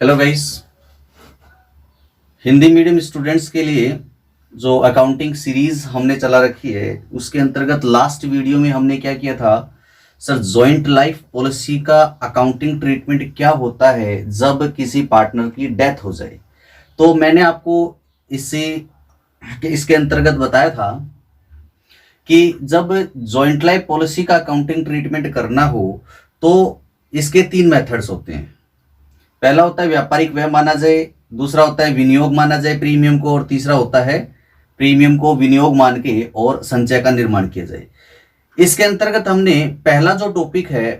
Hello guys. Hindi medium students के लिए जो अकाउंटिंग सीरीज हमने चला रखी है उसके अंतर्गत लास्ट वीडियो में हमने क्या किया था सर, जॉइंट लाइफ पॉलिसी का अकाउंटिंग ट्रीटमेंट क्या होता है जब किसी पार्टनर की डेथ हो जाए। तो मैंने आपको इसके अंतर्गत बताया था कि जब जॉइंट लाइफ पॉलिसी का अकाउंटिंग ट्रीटमेंट करना हो तो इसके 3 मेथड्स होते हैं। पहला होता है व्यापारिक व्यय माना जाए, दूसरा होता है विनियोग माना जाए प्रीमियम को, और तीसरा होता है प्रीमियम को विनियोग मान के और संचय का निर्माण किया जाए। इसके अंतर्गत हमने पहला जो टॉपिक है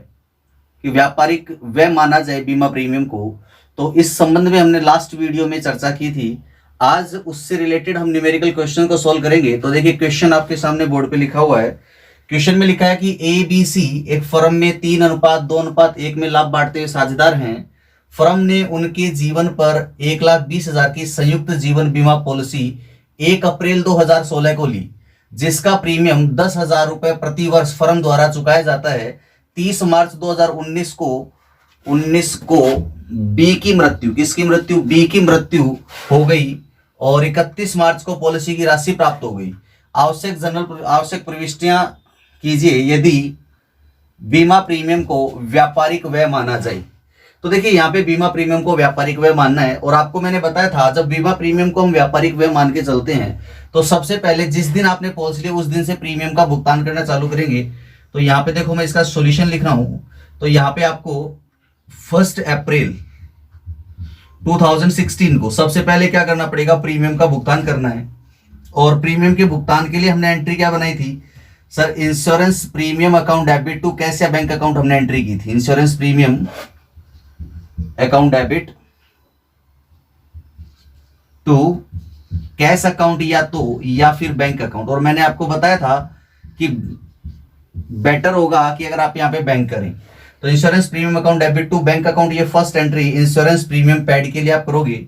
कि व्यापारिक व्यय माना जाए बीमा प्रीमियम को, तो इस संबंध में हमने लास्ट वीडियो में चर्चा की थी। आज उससे रिलेटेड हम न्यूमेरिकल क्वेश्चन को सॉल्व करेंगे। तो देखिए क्वेश्चन आपके सामने बोर्ड पे लिखा हुआ है। क्वेश्चन में लिखा है कि ए बी सी एक फर्म में 3:2:1 में लाभ बांटते हुए साझेदार हैं। फर्म ने उनके जीवन पर 1,20,000 की संयुक्त जीवन बीमा पॉलिसी 1 अप्रैल 2016 को ली, जिसका प्रीमियम 10,000 रुपए प्रति वर्ष फर्म द्वारा चुकाया जाता है। 30 मार्च 2019 को बी की मृत्यु, किसकी मृत्यु? बी की मृत्यु हो गई और 31 मार्च को पॉलिसी की राशि प्राप्त हो गई। आवश्यक प्रविष्टियां कीजिए यदि बीमा प्रीमियम को व्यापारिक व्यय माना जाए। तो देखिए यहाँ पे बीमा प्रीमियम को व्यापारिक व्यय मानना है, और आपको मैंने बताया था जब बीमा प्रीमियम को हम व्यापारिक व्यय मान के चलते हैं तो सबसे पहले जिस दिन आपने पॉलिसी ली उस दिन से प्रीमियम का भुगतान करना चालू करेंगे। तो यहाँ पे देखो मैं इसका सॉल्यूशन लिख रहा हूं। तो यहाँ पे आपको 1 अप्रैल 2016 को सबसे पहले क्या करना पड़ेगा? प्रीमियम का भुगतान करना है। और प्रीमियम के भुगतान के लिए हमने एंट्री क्या बनाई थी sir? Insurance premium account debit to cash या बैंक अकाउंट हमने एंट्री की थी। Insurance premium account debit to cash account या फिर बैंक अकाउंट। और मैंने आपको बताया था कि बेटर होगा कि अगर आप यहां पे बैंक करें। तो insurance premium account debit to bank account, ये first entry insurance premium paid के लिए आप करोगे।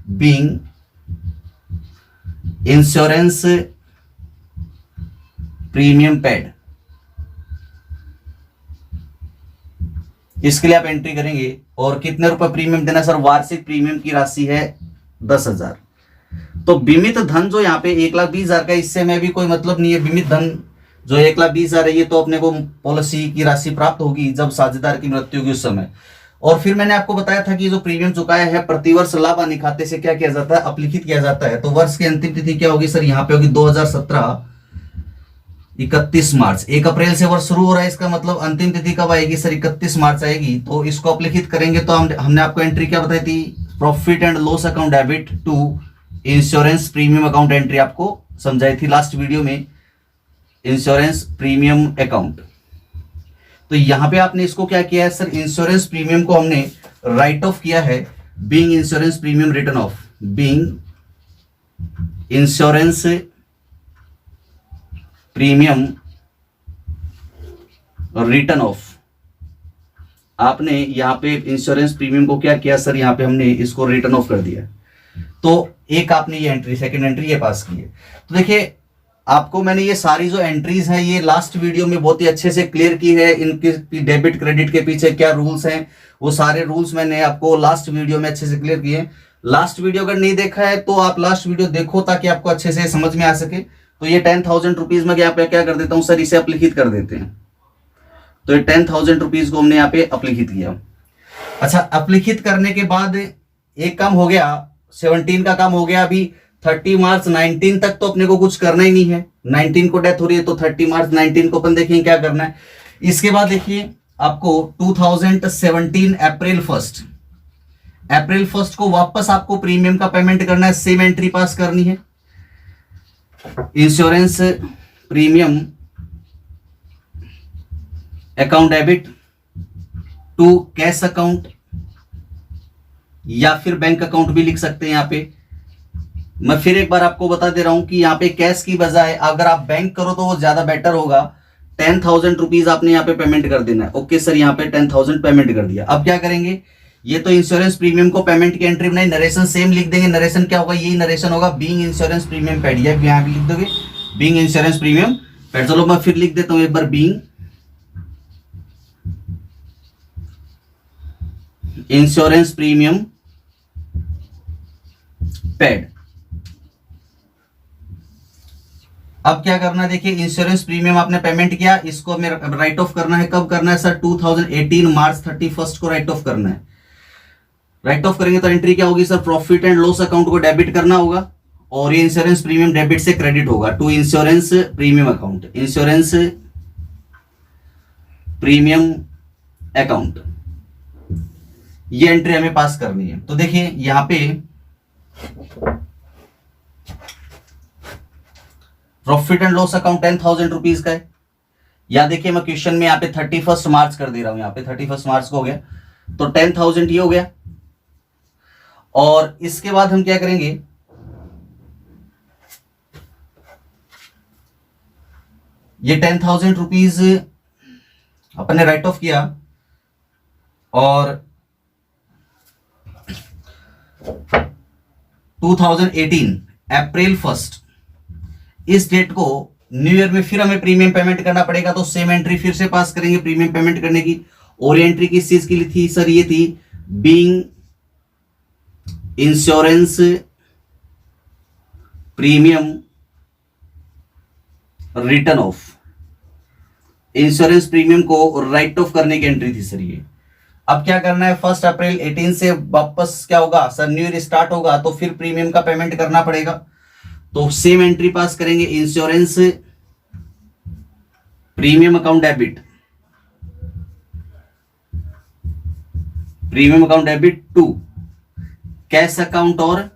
बीइंग इंश्योरेंस प्रीमियम पेड, इसके लिए आप एंट्री करेंगे। और कितने रुपए प्रीमियम देना सर? वार्षिक प्रीमियम की राशि है 10,000। तो बीमित धन जो यहाँ पे 1,20,000 का, इससे में भी कोई मतलब नहीं है। बीमित धन जो 1,20,000 है ये तो अपने को पॉलिसी की राशि प्राप्त होगी जब साझेदार की मृत्यु होगी उस समय। और फिर मैंने आपको बताया था कि जो प्रीमियम चुकाया है प्रतिवर्ष लाभ हानि खाते से क्या किया जाता है? अपलिखित किया जाता है। तो वर्ष की अंतिम तिथि क्या होगी सर? यहाँ पे होगी 2017 31 मार्च। 1 अप्रैल से वर्ष शुरू हो रहा है, इसका मतलब अंतिम तिथि कब आएगी सर? 31 मार्च आएगी। तो इसको अपलिखित करेंगे। तो हमने आपको एंट्री क्या बताई थी? Profit and loss account debit to insurance premium account entry आपको समझाई थी लास्ट वीडियो में, इंश्योरेंस प्रीमियम अकाउंट। तो यहां पे आपने इसको क्या किया है सर? इंश्योरेंस प्रीमियम को हमने राइट ऑफ किया है। Being insurance premium return of, being insurance premium return of, आपने यहां पे इंश्योरेंस प्रीमियम को क्या किया सर? यहां पे हमने इसको रिटर्न ऑफ कर दिया। तो एक आपने ये एंट्री, सेकंड एंट्री ये पास की है। तो देखिए आपको मैंने ये सारी जो एंट्रीज हैं ये लास्ट वीडियो में बहुत ही अच्छे से क्लियर की है। इनकी डेबिट क्रेडिट के पीछे क्या रूल्स हैं वो सारे रूल्स मैंने आपको लास्ट वीडियो में अच्छे से क्लियर किए। लास्ट वीडियो अगर नहीं देखा है तो आप लास्ट वीडियो देखो ताकि आपको अच्छे से समझ में आ सके। तो ये 10,000 रुपीज में यहाँ पे क्या कर देता हूं सर? इसे अपलिखित कर देते हैं। तो ये 10,000 रुपीज को हमने यहाँ पे अपलिखित किया। अच्छा, अपलिखित करने के बाद एक काम हो गया, 17 का काम हो गया। अभी 30 मार्च 19 तक तो अपने को कुछ करना ही नहीं है। 19 को डेथ हो रही है तो 30 मार्च 19 को अपन देखेंगे क्या करना है। इसके बाद देखिए आपको 2017 अप्रैल 1 को वापस आपको प्रीमियम का पेमेंट करना है। सेम एंट्री पास करनी है। Insurance premium account debit to cash account या फिर बैंक अकाउंट भी लिख सकते हैं। यहां पे मैं फिर एक बार आपको बता दे रहा हूं कि यहाँ पे कैश की बजाय अगर आप बैंक करो तो वो ज्यादा बेटर होगा। 10,000 रुपीज आपने यहाँ पे पेमेंट कर देना है। ओके सर, यहाँ पे 10,000 पेमेंट कर दिया। अब क्या करेंगे? ये तो इंश्योरेंस प्रीमियम को पेमेंट की एंट्री बनाई, नरेशन सेम लिख देंगे। नरेशन क्या होगा? यही नरेशन होगा, बीइंग इंश्योरेंस प्रीमियम पेड। यहाँ भी लिख दोगे बीइंग इंश्योरेंस प्रीमियम पेड। चलो मैं फिर लिख देता हूं एक बार, बीइंग इंश्योरेंस प्रीमियम पेड। अब क्या करना है, देखिए इंश्योरेंस प्रीमियम आपने पेमेंट किया, इसको हमें राइट ऑफ करना है। कब करना है सर? 2018 मार्च 31 को राइट ऑफ करना है। राइट ऑफ करेंगे तो एंट्री क्या होगी sir? Profit and loss account को डेबिट करना होगा और ये इंश्योरेंस प्रीमियम डेबिट से क्रेडिट होगा to insurance premium account, insurance premium account. ये एंट्री हमें पास करनी है। तो देखिए यहां पे profit and loss account 10,000 rupees का है। या देखिए मैं क्वेश्चन में यहाँ पे 31 मार्च कर दे रहा हूं, यहाँ पे 31 मार्च को हो गया तो 10,000 ये हो गया। और इसके बाद हम क्या करेंगे, ये 10,000 रुपीज अपने राइट ऑफ किया और 2018 अप्रैल 1 इस डेट को न्यू ईयर में फिर हमें प्रीमियम पेमेंट करना पड़ेगा। तो सेम एंट्री फिर से पास करेंगे प्रीमियम पेमेंट करने की। और एंट्री किस चीज के लिए थी सर? ये थी being insurance premium return of, insurance premium को राइट ऑफ करने की एंट्री थी सर ये। अब क्या करना है, 1 अप्रैल 18 से वापस क्या होगा सर? न्यू ईयर स्टार्ट होगा तो फिर प्रीमियम का पेमेंट करना पड़ेगा। तो सेम एंट्री पास करेंगे, insurance premium account debit, premium account debit to cash account और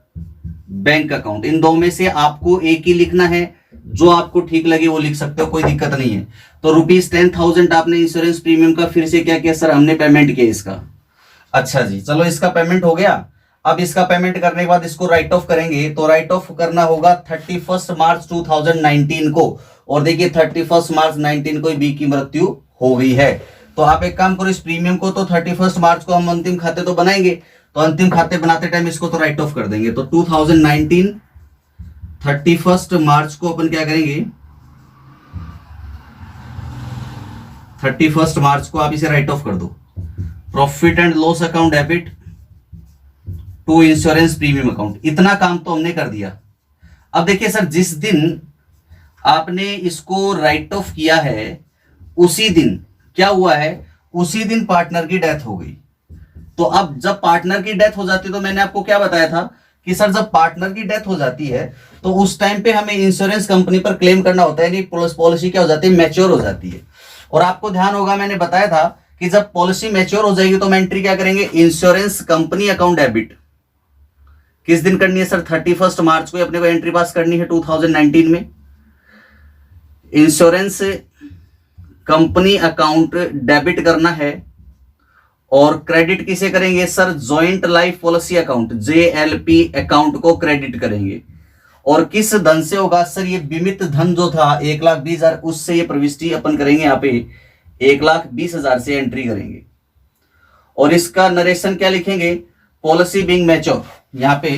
बैंक अकाउंट। इन दो में से आपको एक ही लिखना है, जो आपको ठीक लगे वो लिख सकते हो, कोई दिक्कत नहीं है। तो ₹10,000 आपने इंश्योरेंस प्रीमियम का फिर से क्या किया सर? हमने पेमेंट किया इसका। अच्छा जी, चलो इसका पेमेंट हो गया। अब इसका पेमेंट करने के बाद इसको राइट ऑफ करेंगे। तो राइट ऑफ करना होगा 31 मार्च 2019 को। और देखिए 31 मार्च 19 को बी की मृत्यु हो गई है। तो आप एक काम करो, इस प्रीमियम को तो 31 मार्च को हम अंतिम खाते तो बनाएंगे, तो अंतिम खाते बनाते टाइम इसको तो राइट ऑफ कर देंगे। तो 2019 31 मार्च को अपन क्या करेंगे, 31 मार्च को आप इसे राइट ऑफ कर दो। Profit and loss account debit to insurance premium account. इतना काम तो हमने कर दिया। अब देखिए सर, जिस दिन आपने इसको राइट ऑफ किया है उसी दिन क्या हुआ है, उसी दिन पार्टनर की डेथ हो गई। तो अब जब पार्टनर की डेथ हो जाती है, तो मैंने आपको क्या बताया था कि सर जब पार्टनर की डेथ हो जाती है तो उस टाइम पे हमें इंश्योरेंस कंपनी पर क्लेम करना होता है, पॉलिसी क्या हो जाती है, मैच्योर हो जाती है। और आपको ध्यान होगा मैंने बताया था कि जब पॉलिसी मैच्योर हो जाएगी तो हम एंट्री क्या करेंगे, इंश्योरेंस कंपनी अकाउंट डेबिट। किस दिन करनी है सर? 31 मार्च को अपने को एंट्री पास करनी है 2019 में। इंश्योरेंस कंपनी अकाउंट डेबिट करना है और क्रेडिट किसे करेंगे sir? Joint life policy account JLP account को क्रेडिट करेंगे। और किस धन से होगा सर? ये बीमित धन जो था 1,20,000, उससे ये प्रविष्टि अपन करेंगे, यहाँ पे 1,20,000 से एंट्री करेंगे। और इसका नरेशन क्या लिखेंगे? Policy being mature. यहाँ पे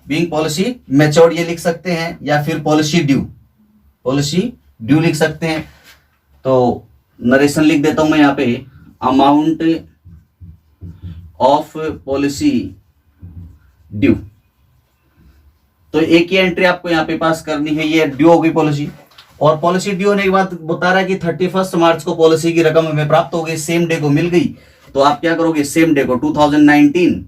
बीइंग पॉलिसी मैच्योर ये लिख सकते हैं, या फिर पॉलिसी ड्यू, पॉलिसी ड्यू लिख सकते हैं। तो नरेशन लिख देता हूं मैं यहाँ पे, अमाउंट ऑफ पॉलिसी ड्यू। तो एक ही एंट्री आपको यहाँ पे पास करनी है, ये ड्यू हो गई पॉलिसी। और पॉलिसी ड्यू होने के बाद बता रहा है कि 31 मार्च को पॉलिसी की रकम हमें प्राप्त हो गई, सेम डे को मिल गई। तो आप क्या करोगे, सेम डे को 2019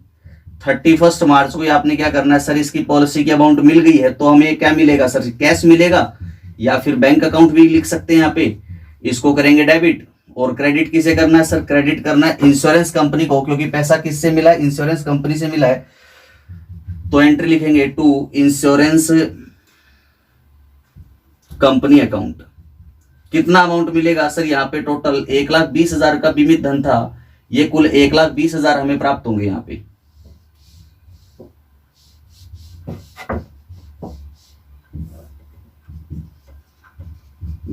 31 मार्च को आपने क्या करना है सर? इसकी पॉलिसी की अमाउंट मिल गई है तो हमें क्या मिलेगा सर? कैश मिलेगा, या फिर बैंक अकाउंट भी लिख सकते हैं यहाँ पे। इसको करेंगे डेबिट। और क्रेडिट किसे करना है सर? क्रेडिट करना है इंश्योरेंस कंपनी को, क्योंकि पैसा किससे मिला है? इंश्योरेंस कंपनी से मिला है। तो एंट्री लिखेंगे टू इंश्योरेंस कंपनी अकाउंट। कितना अमाउंट मिलेगा सर? यहाँ पे टोटल 1,20,000 का बीमित धन था, ये कुल 1,20,000 हमें प्राप्त होंगे यहाँ पे।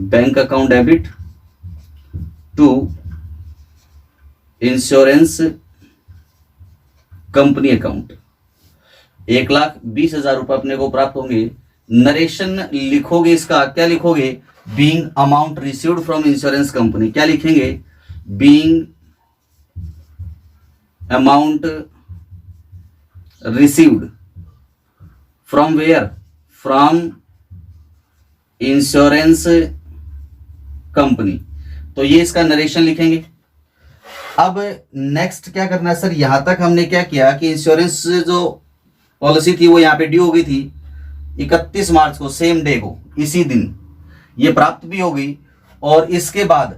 Bank account debit to insurance company account, 1,20,000 रुपए अपने को प्राप्त होंगे। नरेशन लिखोगे इसका, क्या लिखोगे? Being amount received from insurance company. क्या लिखेंगे? Being amount received from where, from insurance company. तो ये इसका नरेशन लिखेंगे। अब नेक्स्ट क्या करना है सर, यहां तक हमने क्या किया कि इंश्योरेंस जो पॉलिसी थी वो यहाँ पे ड्यू हो गई थी 31 मार्च को, सेम डे को, इसी दिन ये प्राप्त भी हो गई। और इसके बाद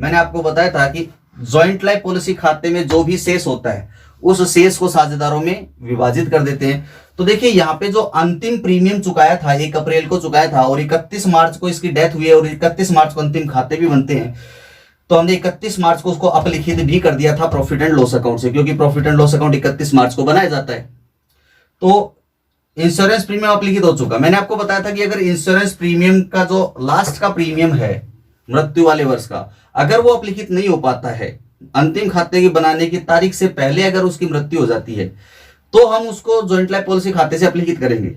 मैंने आपको बताया था कि जॉइंट लाइफ पॉलिसी खाते में जो भी शेष होता है उस शेष को साझेदारों में विभाजित कर देते हैं। तो देखिए यहाँ पे जो अंतिम प्रीमियम चुकाया था 1 अप्रैल को चुकाया था और 31 मार्च को इसकी डेथ हुई है और 31 मार्च को अंतिम खाते भी बनते हैं। तो हमने 31 मार्च को उसको अपलिखित भी कर दिया था प्रॉफिट एंड लॉस अकाउंट से, क्योंकि profit and loss account 31 March को बनाया जाता है। तो इंश्योरेंस प्रीमियम अपलिखित हो चुका। मैंने आपको बताया था कि अगर इंश्योरेंस प्रीमियम का जो लास्ट का प्रीमियम है मृत्यु वाले वर्ष का, अगर वो अपलिखित नहीं हो पाता है अंतिम खाते की बनाने की तारीख से पहले, अगर उसकी मृत्यु हो जाती है तो हम उसको जॉइंट लाइफ पॉलिसी खाते से अपलिखित करेंगे।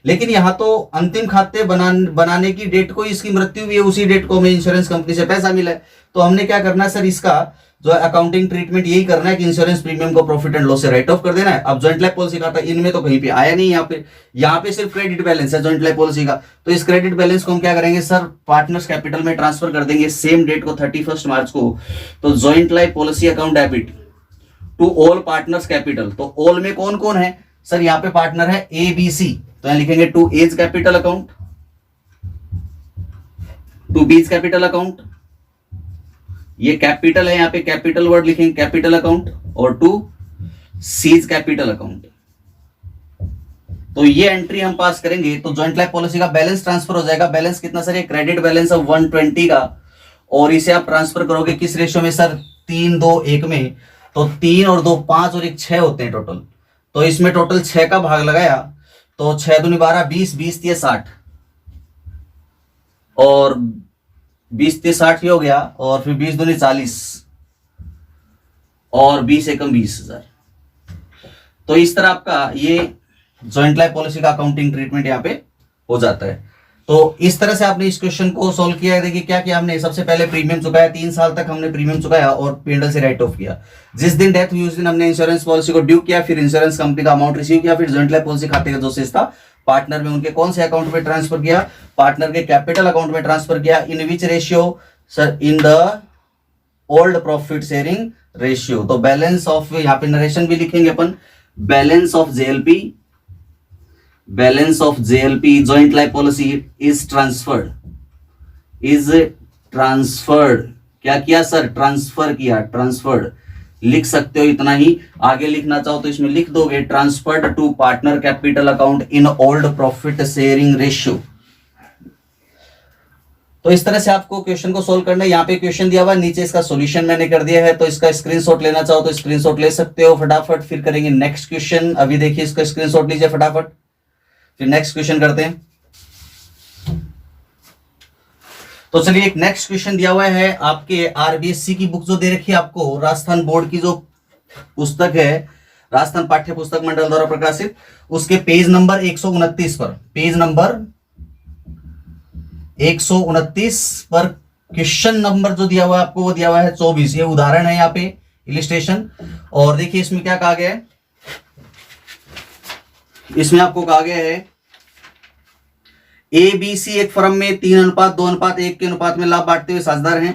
लेकिन यहां तो अंतिम खाते बनाने की डेट को इसकी मृत्यु भी है, उसी डेट को हमें इंश्योरेंस कंपनी से पैसा मिला है। तो हमने क्या करना है सर, इसका जो अकाउंटिंग ट्रीटमेंट यही करना है कि इंश्योरेंस प्रीमियम को प्रॉफिट एंड लॉस से राइट ऑफ कर देना है। अब जॉइंट लाइफ पॉलिसी खाता इनमें तो कहीं पे आया नहीं, यहाँ पे सिर्फ क्रेडिट बैलेंस है जॉइंट लाइफ पॉलिसी का। तो इस क्रेडिट बैलेंस को हम क्या करेंगे सर, पार्टनर्स कैपिटल में ट्रांसफर कर देंगे सेम डेट को 31 मार्च को। तो joint life policy account debit to all partners capital. तो ऑल में कौन कौन है सर, यहाँ पे पार्टनर है ABC, तो यहां लिखेंगे to A's capital account, to B's capital account, ये कैपिटल है, यहां पे कैपिटल वर्ड लिखेंगे कैपिटल अकाउंट, और टू सीज कैपिटल अकाउंट। तो ये एंट्री हम पास करेंगे तो जॉइंट लाइफ पॉलिसी का बैलेंस ट्रांसफर हो जाएगा। बैलेंस कितना सर, ये क्रेडिट बैलेंस है 120 का, और इसे आप ट्रांसफर करोगे किस रेशियो में सर, 3 2 1 में। तो 3 और 2 5 और 1 6 होते हैं टोटल। तो इसमें टोटल 6 का भाग लगाया तो 6 दूनी 12, 20 20 ये 60, और 20 ये 60 ही हो गया, और फिर 20 दूनी 40 और 20 एकम 20,000। तो इस तरह आपका ये जॉइंट लाइफ पॉलिसी का अकाउंटिंग ट्रीटमेंट यहाँ पे हो जाता है। तो इस तरह से आपने इस क्वेश्चन को सॉल्व किया है। देखिए क्या किया हमने, सबसे पहले प्रीमियम चुकाया, 3 साल तक हमने प्रीमियम चुकाया और P&L से राइट ऑफ किया। जिस दिन डेथ हुई उस दिन हमने इंश्योरेंस पॉलिसी को ड्यू किया, फिर इंश्योरेंस कंपनी का अमाउंट रिसीव किया, फिर जॉइंट लाइफ पॉलिसी खाते का जो शेष था पार्टनर में उनके कौन से अकाउंट में ट्रांसफर किया, पार्टनर के कैपिटल अकाउंट में ट्रांसफर किया। In which ratio sir, in the old profit sharing ratio. तो बैलेंस ऑफ, यहाँ पे नरेशन भी लिखेंगे अपन, balance of JLP, balance of JLP joint life policy is transferred, is transferred. क्या किया सर, ट्रांसफर किया, ट्रांसफर्ड लिख सकते हो इतना ही। आगे लिखना चाहो तो इसमें लिख दोगे transferred to partner capital account in old profit sharing ratio. तो इस तरह से आपको क्वेश्चन को सोल्व करना है। यहाँ पे क्वेश्चन दिया हुआ है, नीचे इसका सॉल्यूशन मैंने कर दिया है, तो इसका स्क्रीनशॉट लेना चाहो तो स्क्रीनशॉट ले सकते हो फटाफट। फिर करेंगे नेक्स्ट क्वेश्चन। अभी देखिए इसका स्क्रीनशॉट लीजिए फटाफट, फिर नेक्स्ट क्वेश्चन करते हैं। तो चलिए एक नेक्स्ट क्वेश्चन दिया हुआ है आपके RBSC की बुक जो दे रखी है आपको, राजस्थान बोर्ड की जो पुस्तक है, राजस्थान पाठ्य पुस्तक मंडल द्वारा प्रकाशित, उसके पेज नंबर 129 पर, पेज नंबर 129 पर क्वेश्चन नंबर जो दिया हुआ है आपको वो दिया हुआ है 24। ये उदाहरण है यहाँ पे इलिस्ट्रेशन। और देखिए इसमें क्या कहा गया है, इसमें आपको कहा गया है ABC एक फर्म में 3:2:1 के अनुपात में लाभ बांटते हुए साझेदार हैं।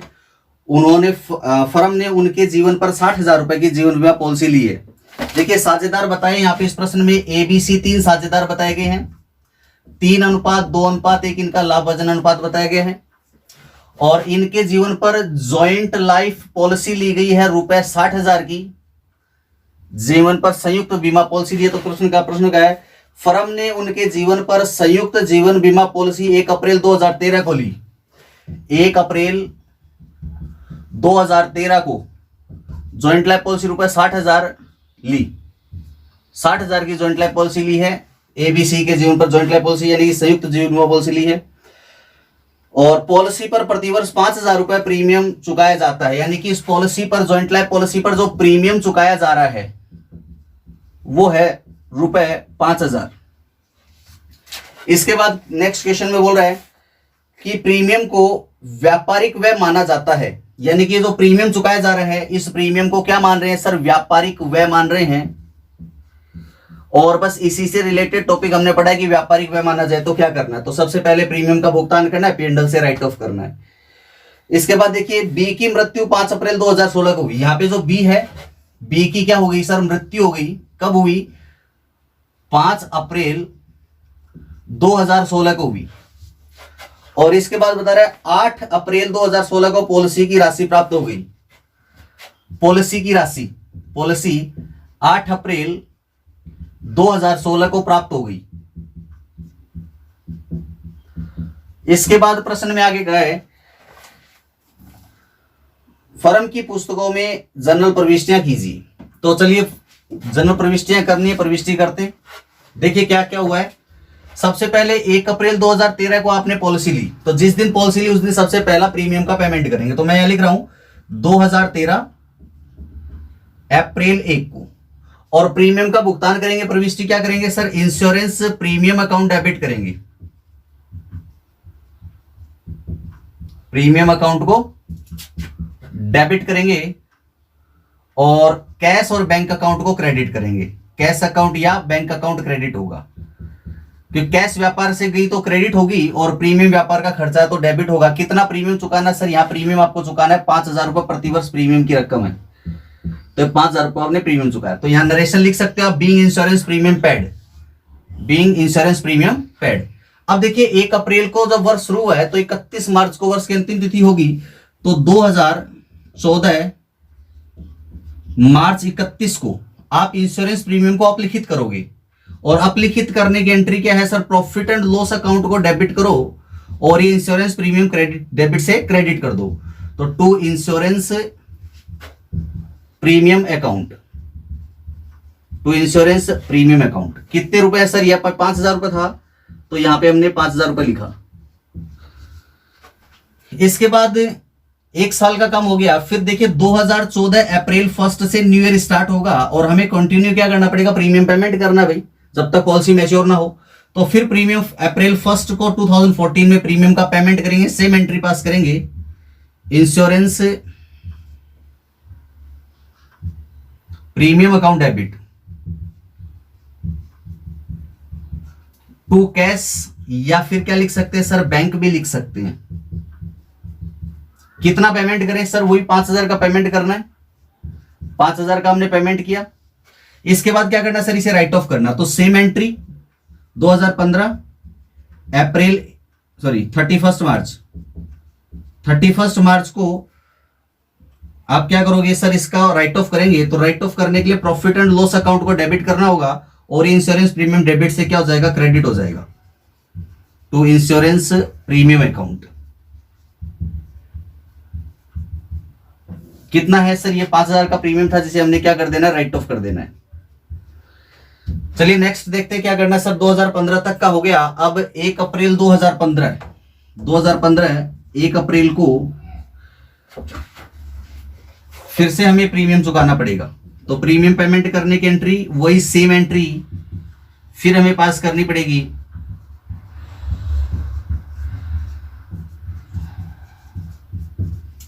उन्होंने फर्म ने उनके जीवन पर 60,000 रुपए की जीवन बीमा पॉलिसी ली है। देखिए साझेदार बताए यहाँ पे इस प्रश्न में ABC 3 साझेदार बताए गए हैं, 3:2:1 इनका लाभ वजन अनुपात बताया गया है, और इनके जीवन पर जॉइंट लाइफ पॉलिसी ली गई है रुपए 60,000 की। जीवन पर संयुक्त बीमा पॉलिसी ली है। तो प्रश्न का है, फर्म ने उनके जीवन पर संयुक्त जीवन बीमा पॉलिसी 1 अप्रैल 2013 को ली। 1 अप्रैल 2013 को जॉइंट लाइफ पॉलिसी रुपए 60,000 ली, 60,000 की जॉइंट लाइफ पॉलिसी ली है। ABC के जीवन पर जॉइंट लाइफ पॉलिसी यानी संयुक्त जीवन बीमा पॉलिसी ली है, और पॉलिसी पर प्रतिवर्ष 5,000 रुपए प्रीमियम चुकाया जाता है। यानी कि इस पॉलिसी पर, जॉइंट लाइफ पॉलिसी पर जो प्रीमियम चुकाया जा रहा है वो है रुपए 5,000। इसके बाद नेक्स्ट क्वेश्चन में बोल रहा है कि प्रीमियम को व्यापारिक व्यय माना जाता है। यानी कि जो प्रीमियम चुकाया जा रहा है इस प्रीमियम को क्या मान रहे हैं सर, व्यापारिक व्यय मान रहे हैं। और बस इसी से रिलेटेड टॉपिक हमने पढ़ा है कि व्यापारिक व्यय माना जाए तो क्या करना है। तो सबसे पहले प्रीमियम का भुगतान करना है, P&L से राइट ऑफ करना है। इसके बाद देखिए बी की मृत्यु 5 अप्रैल 2016 को हुई। यहां पे जो बी है, बी की क्या हो गई सर, मृत्यु हो गई। कब हुई? 5 अप्रैल 2016 को हुई। और इसके बाद बता रहा है 8 अप्रैल 2016 को पॉलिसी की राशि प्राप्त हो गई। पॉलिसी की राशि, पॉलिसी 8 अप्रैल 2016 को प्राप्त हो गई। इसके बाद प्रश्न में आगे कहा है फर्म की पुस्तकों में जनरल प्रविष्टियां कीजिए। तो चलिए जनरल प्रविष्टियां करनी है, प्रविष्टि करते हैं। देखिए क्या क्या हुआ है। सबसे पहले 1 अप्रैल 2013 को आपने पॉलिसी ली, तो जिस दिन पॉलिसी ली उस दिन सबसे पहला प्रीमियम का पेमेंट करेंगे। तो मैं यहां लिख रहा हूं 2013 अप्रैल 1 को, और प्रीमियम का भुगतान करेंगे। प्रविष्टि क्या करेंगे sir, insurance premium account debit करेंगे। प्रीमियम अकाउंट को डेबिट करेंगे और कैश और बैंक अकाउंट को क्रेडिट करेंगे। कैश अकाउंट या बैंक अकाउंट क्रेडिट होगा, क्योंकि कैश व्यापार से गई तो क्रेडिट होगी और प्रीमियम व्यापार का खर्चा है तो डेबिट होगा। कितना प्रीमियम चुकाना सर, यहाँ प्रीमियम आपको चुकाना है 5,000 रुपए प्रतिवर्ष प्रीमियम की रकम है, तो 5,000 रुपए आपने प्रीमियम चुकाया। तो यहाँ नरेशन लिख सकते हो आप, being insurance premium paid, being insurance premium paid. अब देखिए 1 अप्रैल को जब वर्ष शुरू हुआ है तो 31 मार्च को वर्ष की अंतिम तिथि होगी, तो 2014 मार्च 31 को आप इंश्योरेंस प्रीमियम को अपलिखित करोगे। और अपलिखित करने की एंट्री क्या है sir, profit and loss account को डेबिट करो और ये इंश्योरेंस प्रीमियम क्रेडिट डेबिट से क्रेडिट कर दो। तो to insurance premium account, to insurance premium account. कितने रुपए है सर, यहां पर 5,000 रुपए था तो यहां पे हमने 5,000 रुपए लिखा। इसके बाद 1 साल का काम हो गया। फिर देखिए 2014 अप्रैल 1 से न्यू ईयर स्टार्ट होगा और हमें कंटिन्यू क्या करना पड़ेगा, प्रीमियम पेमेंट करना भाई, जब तक पॉलिसी मैच्योर ना हो। तो फिर प्रीमियम अप्रैल 1 को 2014 में प्रीमियम का पेमेंट करेंगे। सेम एंट्री पास करेंगे, insurance premium account debit to cash, या फिर क्या लिख सकते हैं सर, बैंक भी लिख सकते हैं। कितना पेमेंट करें सर, वही 5,000 का पेमेंट करना है। 5,000 का हमने पेमेंट किया। इसके बाद क्या करना सर, इसे राइट ऑफ करना। तो सेम एंट्री 2015 अप्रैल 31 मार्च को आप क्या करोगे सर, इसका राइट ऑफ करेंगे। तो राइट ऑफ करने के लिए प्रॉफिट एंड लॉस अकाउंट को डेबिट करना होगा और इंश्योरेंस प्रीमियम डेबिट से क्या हो जाएगा, क्रेडिट हो जाएगा टू इंश्योरेंस प्रीमियम अकाउंट। कितना है सर, ये 5,000 का प्रीमियम था जिसे हमने क्या कर देना, राइट ऑफ कर देना है। चलिए नेक्स्ट देखते हैं क्या करना है सर। 2015 तक का हो गया। अब 1 अप्रैल 2015 1 अप्रैल को फिर से हमें प्रीमियम चुकाना पड़ेगा। तो प्रीमियम पेमेंट करने की एंट्री वही सेम एंट्री फिर हमें पास करनी पड़ेगी।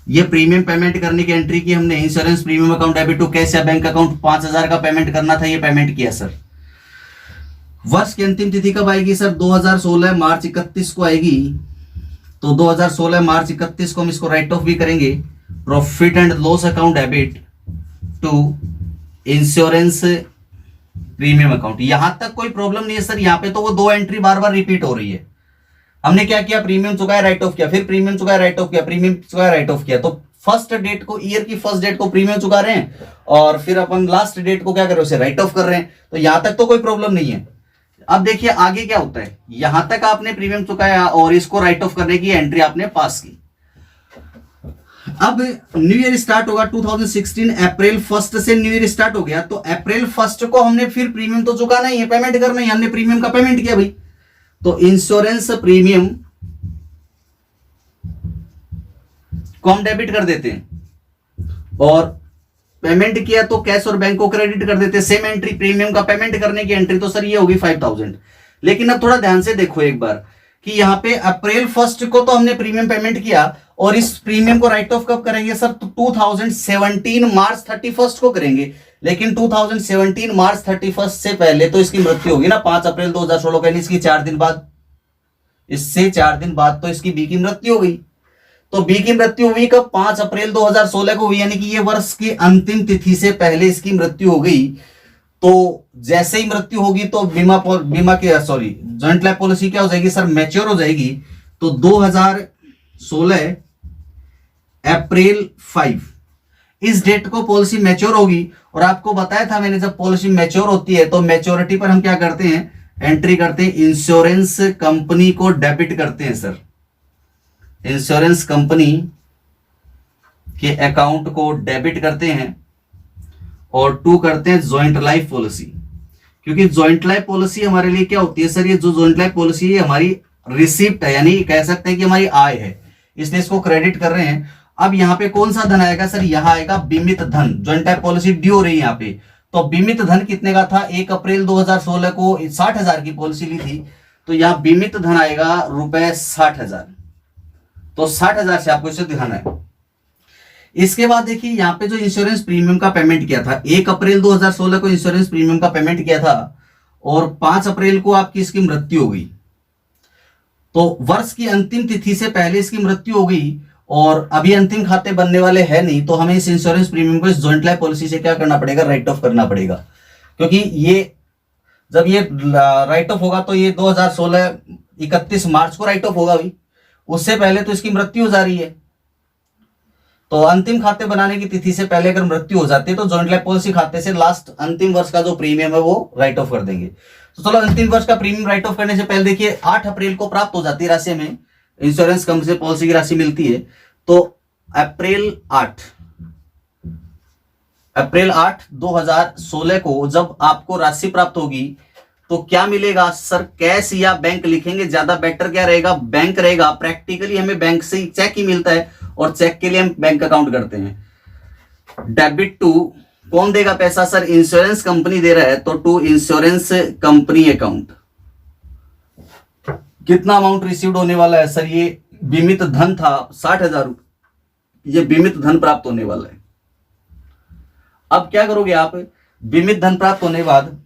ये प्रीमियम पेमेंट करने की एंट्री की हमने, insurance premium account debit to cash या बैंक अकाउंट 5,000 का पेमेंट करना था, ये पेमेंट किया सर। वर्ष की अंतिम तिथि कब आएगी सर, 2016 मार्च 31 को आएगी। तो 2016 मार्च 31 को हम इसको राइट ऑफ भी करेंगे, profit and loss account debit to insurance premium account. यहां तक कोई प्रॉब्लम नहीं है सर। यहां पे तो वो 2 एंट्री बार बार रिपीट हो रही है। हमने क्या किया, प्रीमियम चुकाया, राइट ऑफ किया, फिर प्रीमियम चुकाया, राइट ऑफ किया, प्रीमियम चुकाया, राइट ऑफ किया। तो फर्स्ट डेट को, ईयर की फर्स्ट डेट को प्रीमियम चुका रहे हैं और फिर अपन लास्ट डेट को क्या कर रहे हैं, उसे राइट ऑफ कर रहे हैं। तो यहां तक तो कोई प्रॉब्लम नहीं है। अब देखिए आगे क्या होता है। यहां तक आपने प्रीमियम चुकाया और इसको राइट ऑफ करने की एंट्री आपने पास की। अब न्यू ईयर स्टार्ट होगा 2016 अप्रैल 1 से न्यू ईयर स्टार्ट हो गया। तो अप्रैल 1 को हमने फिर प्रीमियम तो चुकाना ही है, पेमेंट करना ही, हमने प्रीमियम का पेमेंट किया भाई। तो इंश्योरेंस प्रीमियम को हम डेबिट कर देते हैं और पेमेंट किया तो कैश और बैंक को क्रेडिट कर देते हैं। सेम एंट्री, प्रीमियम का पेमेंट करने की एंट्री तो सर ये होगी 5,000। लेकिन अब थोड़ा ध्यान से देखो एक बार कि यहां पे अप्रैल 1 को तो हमने प्रीमियम पेमेंट किया और इस प्रीमियम को राइट ऑफ कब करेंगे सर, तो 2017 मार्च 31 को करेंगे। लेकिन 2017 मार्च 31 से पहले तो इसकी मृत्यु होगी ना, 5 अप्रैल 2016 को, यानी इसकी 4 दिन बाद, इससे 4 दिन बाद तो इसकी बी की मृत्यु हो गई। तो बी की मृत्यु हुई कब? 5 अप्रैल 2016 को हुई, यानी कि ये वर्ष की अंतिम तिथि से पहले इसकी मृत्यु हो गई। तो जैसे ही मृत्यु होगी तो बीमा के जॉइंट लाइफ पॉलिसी क्या हो जाएगी सर? मैच्योर हो जाएगी। तो 2016 अप्रैल 5 इस डेट को पॉलिसी मैच्योर होगी। और आपको बताया था मैंने, जब पॉलिसी मैच्योर होती है तो मैच्योरिटी पर हम क्या करते हैं? एंट्री करते हैं, इंश्योरेंस कंपनी को डेबिट करते हैं सर, इंश्योरेंस कंपनी के अकाउंट को डेबिट करते हैं। और 2 करते हैं जॉइंट लाइफ पॉलिसी, क्योंकि जॉइंट लाइफ पॉलिसी हमारे लिए क्या होती है सर? ये जो जॉइंट लाइफ पॉलिसी है हमारी रिसिप्ट है, यानी कह सकते हैं कि हमारी आय है, इसलिए इसको क्रेडिट कर रहे हैं। अब यहाँ पे कौन सा धन आएगा सर? यहाँ आएगा बीमित धन। जॉइंट लाइफ पॉलिसी ड्यू हो रही है यहाँ पे, तो बीमित धन कितने का था? 1 अप्रैल 2016 को 60,000 की पॉलिसी ली थी, तो यहाँ बीमित धन आएगा रुपए 60,000। तो 60,000 से आपको इसे दिखाना है। इसके बाद देखिए यहाँ पे जो इंश्योरेंस प्रीमियम का पेमेंट किया था, 1 अप्रैल 2016 को इंश्योरेंस प्रीमियम का पेमेंट किया था और 5 अप्रैल को आपकी इसकी मृत्यु हो गई। तो वर्ष की अंतिम तिथि से पहले इसकी मृत्यु हो गई और अभी अंतिम खाते बनने वाले हैं नहीं, तो हमें इस इंश्योरेंस प्रीमियम को इस जॉइंट लाइफ पॉलिसी से क्या करना पड़ेगा? राइट ऑफ करना पड़ेगा। क्योंकि ये जब ये राइट ऑफ होगा तो ये 2016 31 मार्च को राइट ऑफ होगा, भाई उससे पहले तो इसकी मृत्यु हो जा रही है। तो अंतिम खाते बनाने की तिथि से पहले अगर मृत्यु हो जाती है तो जॉइंट लाइफ पॉलिसी खाते से लास्ट अंतिम वर्ष का जो प्रीमियम है वो राइट ऑफ कर देंगे। तो चलो अंतिम वर्ष का प्रीमियम राइट ऑफ करने से पहले देखिए 8 अप्रैल को प्राप्त हो जाती है राशि, हमें इंश्योरेंस कंपनी से पॉलिसी की राशि मिलती है। तो अप्रैल 8 2016 को जब आपको राशि प्राप्त होगी तो क्या मिलेगा सर? कैश या बैंक लिखेंगे, ज्यादा बेटर क्या रहेगा? बैंक रहेगा। प्रैक्टिकली हमें बैंक से चेक ही मिलता है और चेक के लिए हम बैंक अकाउंट करते हैं। डेबिट टू, कौन देगा पैसा सर? इंश्योरेंस कंपनी दे रहा है, तो टू इंश्योरेंस कंपनी अकाउंट। कितना अमाउंट रिसीव्ड होने वाला है सर? ये बीमित धन था 60,000, ये बीमित धन प्राप्त होने वाला है। अब क्या करोगे आप? बीमित धन प्राप्त होने के बाद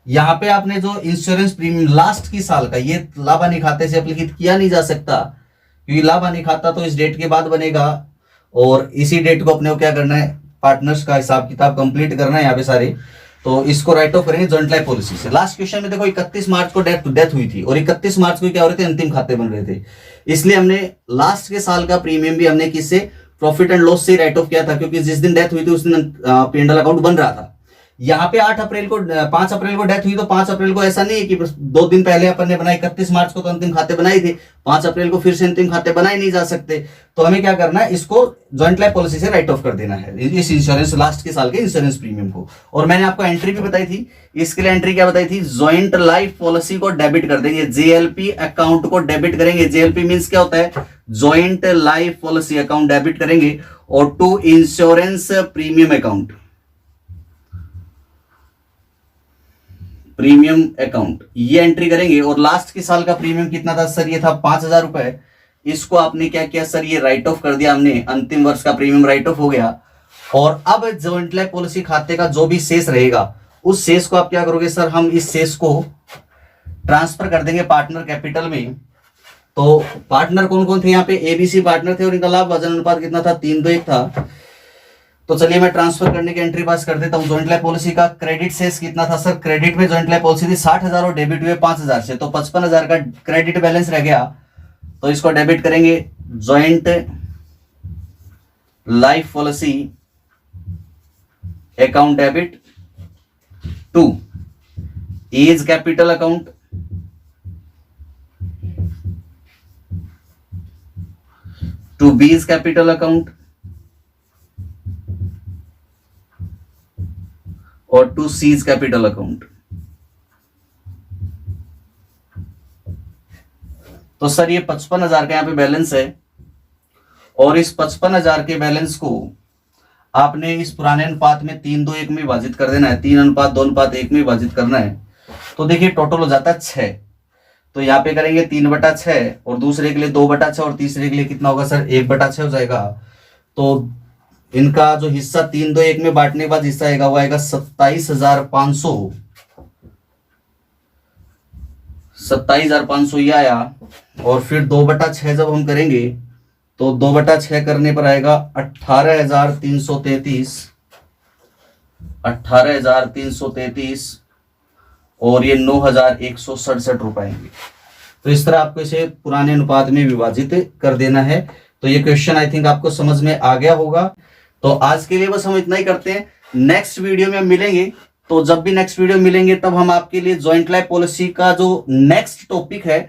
यहां पे आपने जो इंश्योरेंस प्रीमियम लास्ट की साल का, ये लाभ हानि खाते से अप्लिकेट किया नहीं जा सकता, क्योंकि लाभ हानि खाता तो इस डेट के बाद बनेगा और इसी डेट को अपने को क्या करना है? पार्टनर्स का हिसाब किताब कंप्लीट करना है यहाँ पे सारे। तो इसको राइट ऑफ करेंगे जॉइंट लाइफ पॉलिसी से। लास्ट क्वेश्चन में देखो 31 मार्च को डेथ हुई थी और 31 मार्च को क्या हो रहे थे? अंतिम खाते बन रहे थे, इसलिए हमने लास्ट के साल का प्रीमियम भी हमने किससे? प्रॉफिट एंड लॉस से राइट ऑफ किया था, क्योंकि जिस दिन डेथ हुई थी उस दिन P&L अकाउंट बन रहा था। यहाँ पे 5 अप्रैल को डेथ हुई, तो 5 अप्रैल को ऐसा नहीं है कि 2 दिन पहले अपन ने बनाए, 31 मार्च को तो अंतिम खाते बनाए थे, 5 अप्रैल को फिर से अंतिम खाते बनाए नहीं जा सकते। तो हमें क्या करना है? इसको जॉइंट लाइफ पॉलिसी से राइट ऑफ कर देना है, इस इंश्योरेंस लास्ट के साल के इंश्योरेंस प्रीमियम को। और मैंने आपको एंट्री भी बताई थी, इसके लिए एंट्री क्या बताई थी? जॉइंट लाइफ पॉलिसी को डेबिट कर देंगे, JLP अकाउंट को डेबिट करेंगे। JLP मीन्स क्या होता है? Joint life policy account debit करेंगे और to insurance premium account, premium account, ये एंट्री करेंगे। और लास्ट के साल का प्रीमियम कितना था सर? ये था 5,000 रुपए। इसको आपने क्या किया सर? ये राइट ऑफ कर दिया हमने, अंतिम वर्ष का प्रीमियम राइट ऑफ हो गया। और अब जॉइंट लाइफ पॉलिसी खाते का जो भी शेष रहेगा उस शेष को आप क्या करोगे सर? हम इस शेष को ट्रांसफर कर देंगे पार्टनर कैपिटल में। तो पार्टनर कौन कौन थे यहाँ पे? ABC पार्टनर थे और इनका लाभ वजन अनुपात कितना था? 3:1 था। तो चलिए मैं ट्रांसफर करने की एंट्री पास कर देता हूं। जॉइंट लाइफ पॉलिसी का क्रेडिट शेष कितना था सर? क्रेडिट में जॉइंट लाइफ पॉलिसी थी 60,000 और डेबिट हुए 5,000 से, तो 55,000 का क्रेडिट बैलेंस रह गया। तो इसको डेबिट करेंगे joint life policy account debit to A's capital account, to B's capital account और टू सीज कैपिटल अकाउंट। तो सर ये 55,000 का यहाँ पे बैलेंस है और इस 55,000 के बैलेंस को आपने इस पुराने अनुपात में 3:2:1 में विभाजित कर देना है, 3:2:1 में विभाजित करना है। तो देखिए टोटल हो जाता है 6। तो यहाँ पे करेंगे 3/6 और दूसरे के लिए 2/6 और तीसरे के लिए कितना होगा सर? 1/6 हो जाएगा। तो इनका जो हिस्सा 3-2-1 में बांटने के बाद हिस्सा आएगा वो आएगा 27,500। 27,500 ये आया। और फिर 2/6 जब हम करेंगे तो 2/6 करने पर आएगा 18,333। 18,333 और ये 9,167 रुपए आएंगे। तो इस तरह आपको इसे पुराने अनुपात में विभाजित कर देना है। तो ये क्वेश्चन आई थिंक आपको समझ में आ गया होगा। तो आज के लिए बस हम इतना ही करते हैं। नेक्स्ट वीडियो में हम मिलेंगे। तो जब भी नेक्स्ट वीडियो मिलेंगे तब हम आपके लिए जॉइंट लाइफ पॉलिसी का जो नेक्स्ट टॉपिक है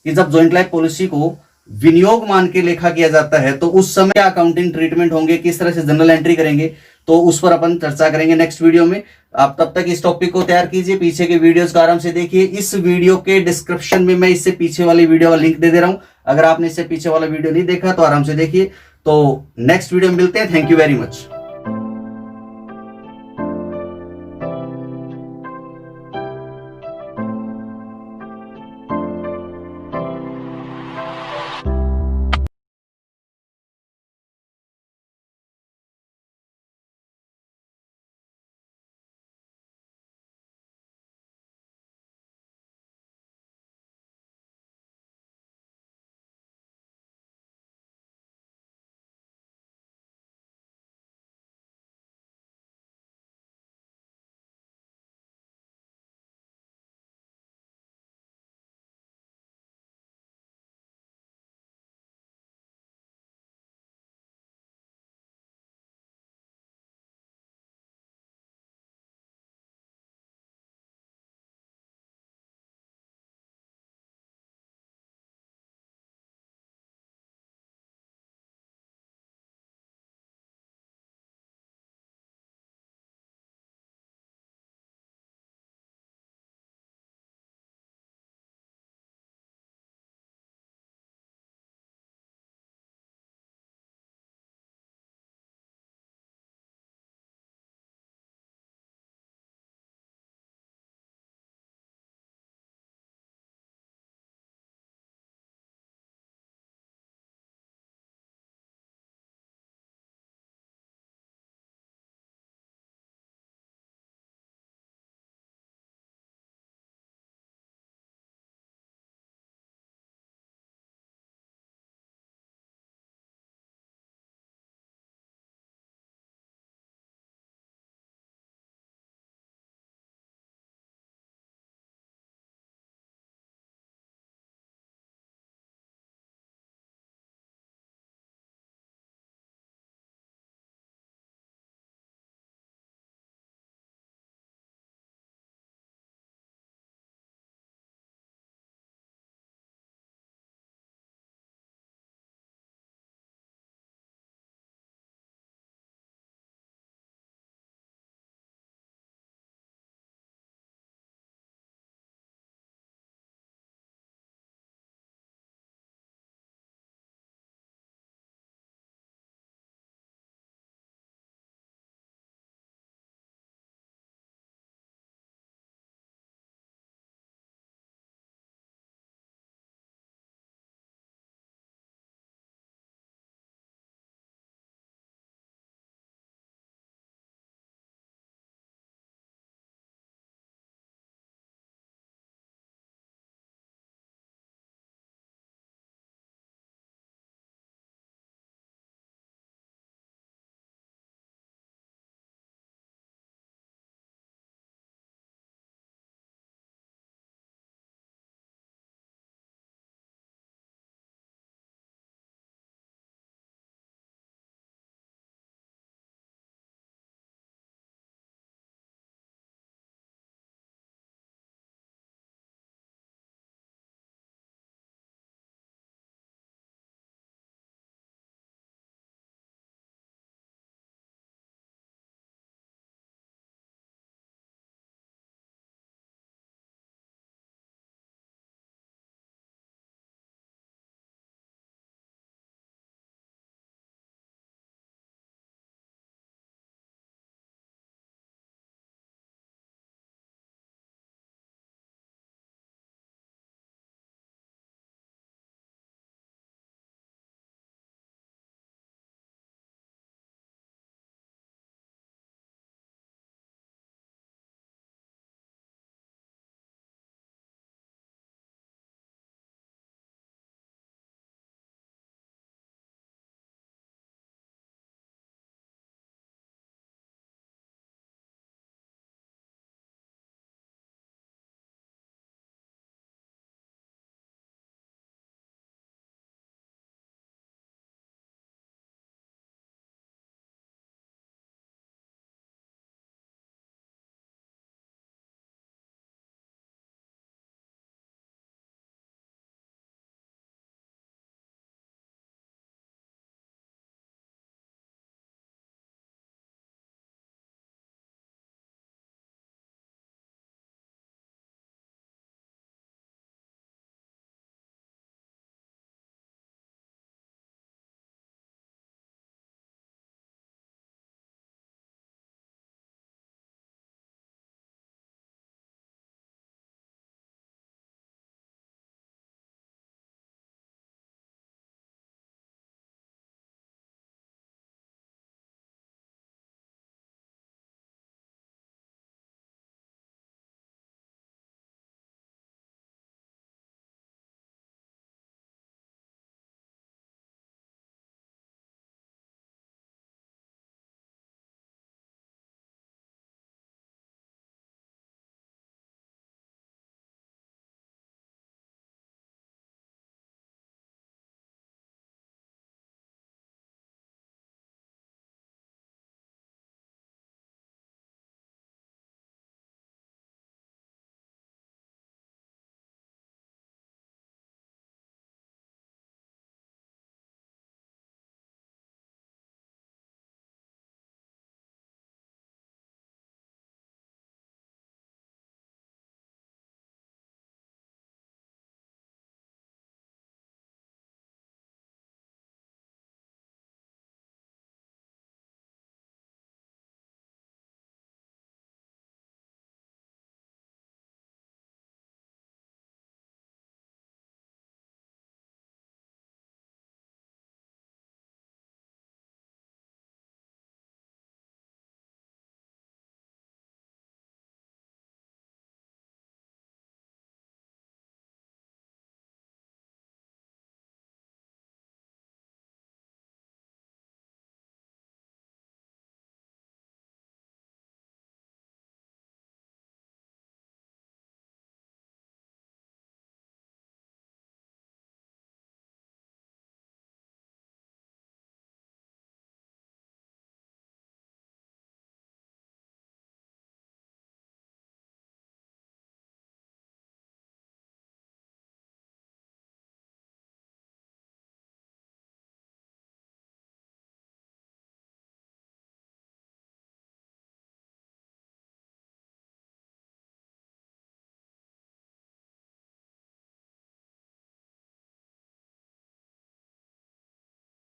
कि जब जॉइंट लाइफ पॉलिसी को विनियोग मान के लेखा किया जाता है तो उस समय अकाउंटिंग ट्रीटमेंट होंगे, किस तरह से जनरल एंट्री करेंगे, तो उस पर अपन चर्चा करेंगे नेक्स्ट वीडियो में। आप तब तक इस टॉपिक को तैयार कीजिए, पीछे के वीडियोस को आराम से देखिए। इस वीडियो के डिस्क्रिप्शन में मैं इससे पीछे वाली वीडियो का लिंक दे रहा हूं। अगर आपने इससे पीछे वाला वीडियो नहीं देखा तो आराम से देखिए। तो नेक्स्ट वीडियो में मिलते हैं। Thank you very much.